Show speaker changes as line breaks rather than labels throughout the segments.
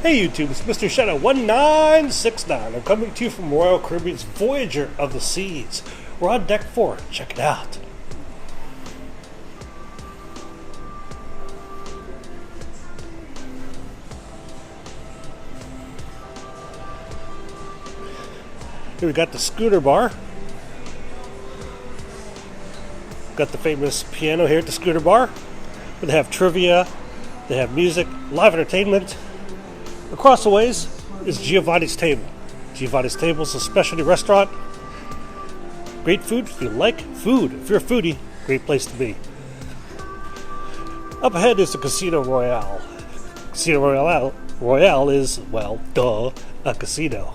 Hey YouTube, it's Mr. Shadow 1969. I'm coming to you from Royal Caribbean's Voyager of the Seas. We're on deck 4. Check it out. Here we got the Schooner Bar. Got the famous piano here at the Schooner Bar. They have trivia, they have music, live entertainment. Across the ways is Giovani's Table. Giovani's Table is a specialty restaurant. Great food if you like food. If you're a foodie, great place to be. Up ahead is the Casino Royale. Casino Royale is, well, duh, a casino.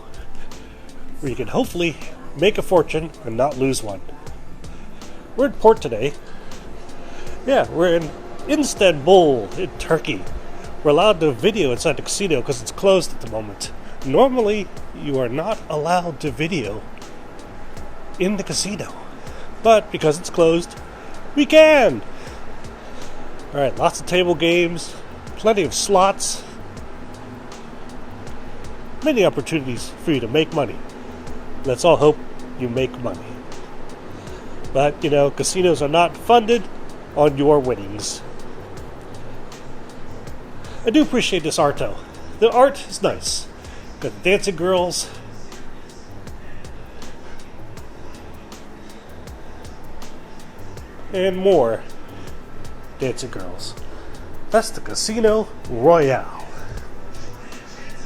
Where you can hopefully make a fortune and not lose one. We're in port today. Yeah, we're in Istanbul, in Turkey. We're allowed to video inside the casino because it's closed at the moment. Normally, you are not allowed to video in the casino. But because it's closed, we can! Alright, lots of table games, plenty of slots, many opportunities for you to make money. Let's all hope you make money. But, you know, casinos are not funded on your winnings. I do appreciate this art though. The art is nice. Got the dancing girls. And more dancing girls. That's the Casino Royale.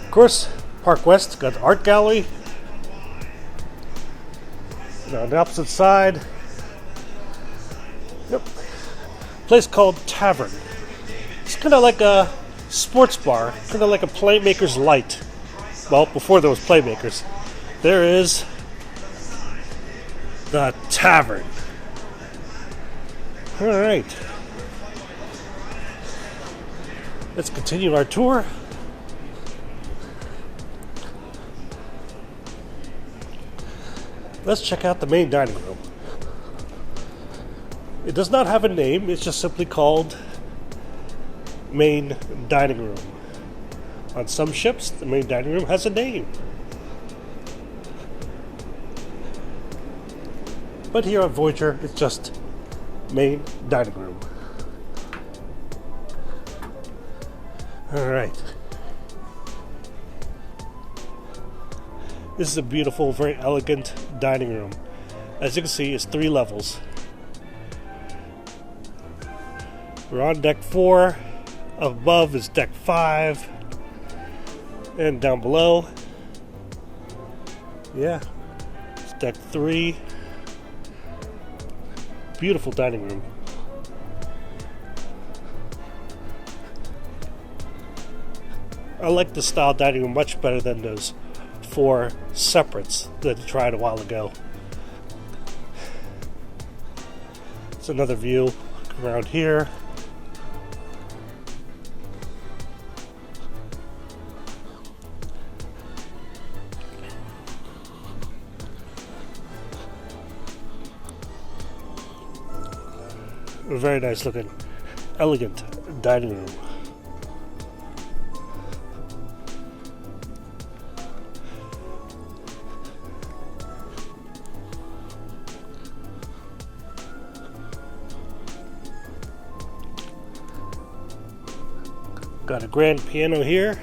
Of course, Park West got the art gallery. And on the opposite side, yep, place called Tavern. It's kind of like a sports bar, kind of like a Playmakers lite. Well, before there was Playmakers, there is the Tavern. All right, let's continue our tour. Let's check out the main dining room. It does not have a name, it's just simply called main dining room. On some ships, the main dining room has a name. But here on Voyager, it's just main dining room. Alright. This is a beautiful, very elegant dining room. As you can see, it's 3 levels. We're on deck 4. Above is deck 5. And down below, yeah, it's deck 3. Beautiful dining room. I like the style dining room much better than those 4 separates that I tried a while ago. It's another view around here. A very nice looking, elegant dining room. Got a grand piano here.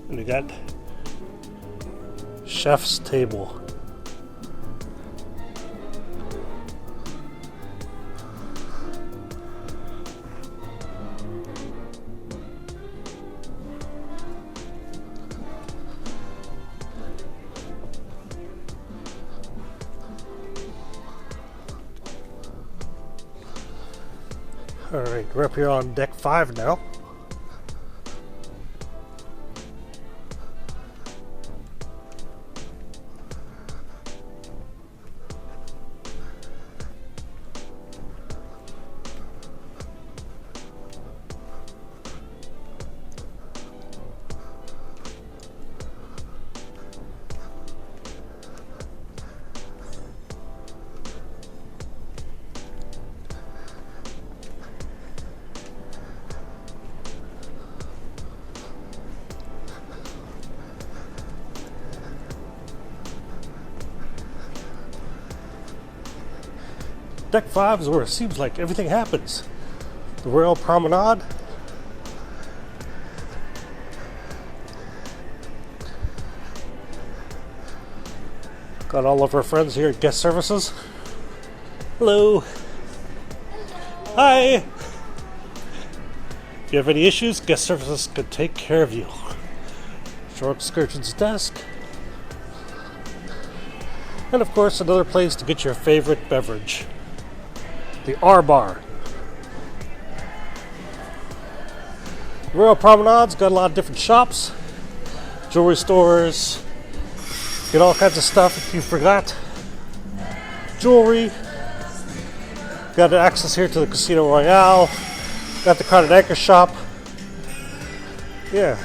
And we got chef's table. Alright, we're up here on deck 5 now. Deck 5 is where it seems like everything happens. The Royal Promenade. Got all of our friends here at Guest Services. Hello. Hi. If you have any issues, Guest Services could take care of you. Shore Excursions Desk. And of course, another place to get your favorite beverage. The R Bar. Royal Promenade's got a lot of different shops, jewelry stores, get all kinds of stuff if you forgot. Jewelry. Got access here to the Casino Royale. Got the Crown and Anchor shop. Yeah,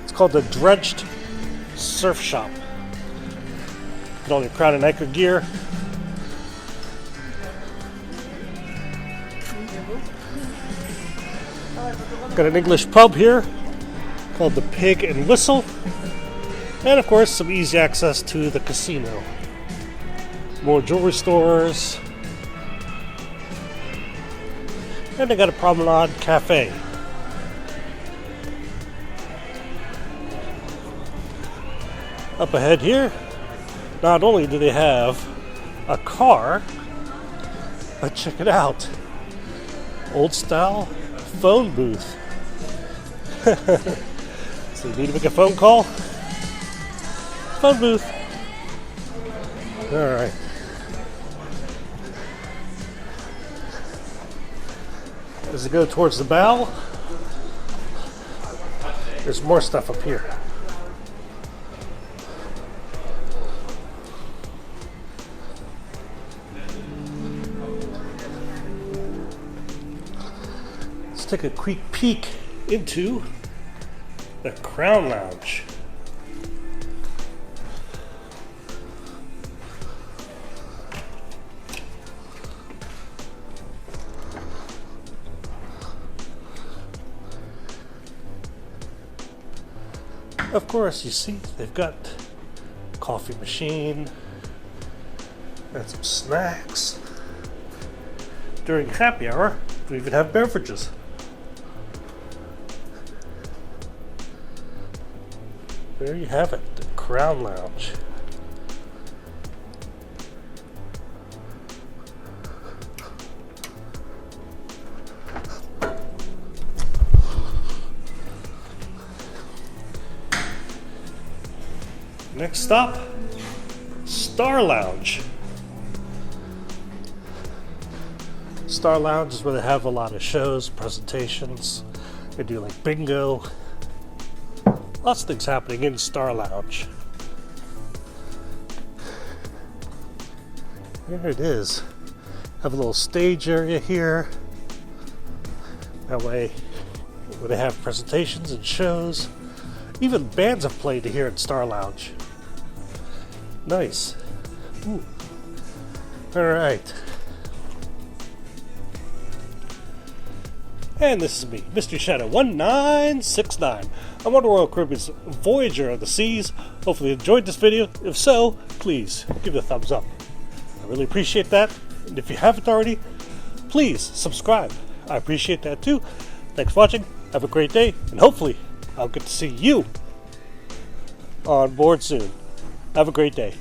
it's called the Drenched Surf Shop. Get all your Crown and Anchor gear. Got an English pub here called the Pig and Whistle. And of course, some easy access to the casino. More jewelry stores. And they got a Promenade Café. Up ahead here, not only do they have a car, but check it out. Old style phone booth. So you need to make a phone call? Phone booth. Alright. As we go towards the bow, there's more stuff up here. Let's take a quick peek into the Crown Lounge. Of course, you see, they've got a coffee machine and some snacks. During happy hour, we even have beverages. There you have it, the Crown Lounge. Next stop, Star Lounge. Star Lounge is where they have a lot of shows, presentations. They do like bingo. Lots of things happening in Star Lounge. There it is. Have a little stage area here. That way, when they have presentations and shows, even bands have played here at Star Lounge. Nice. Ooh. All right. And this is me, Mr. Shadow 1969. I'm on the Royal Caribbean's Voyager of the Seas. Hopefully you enjoyed this video. If so, please give it a thumbs up. I really appreciate that. And if you haven't already, please subscribe. I appreciate that too. Thanks for watching. Have a great day. And hopefully I'll get to see you on board soon. Have a great day.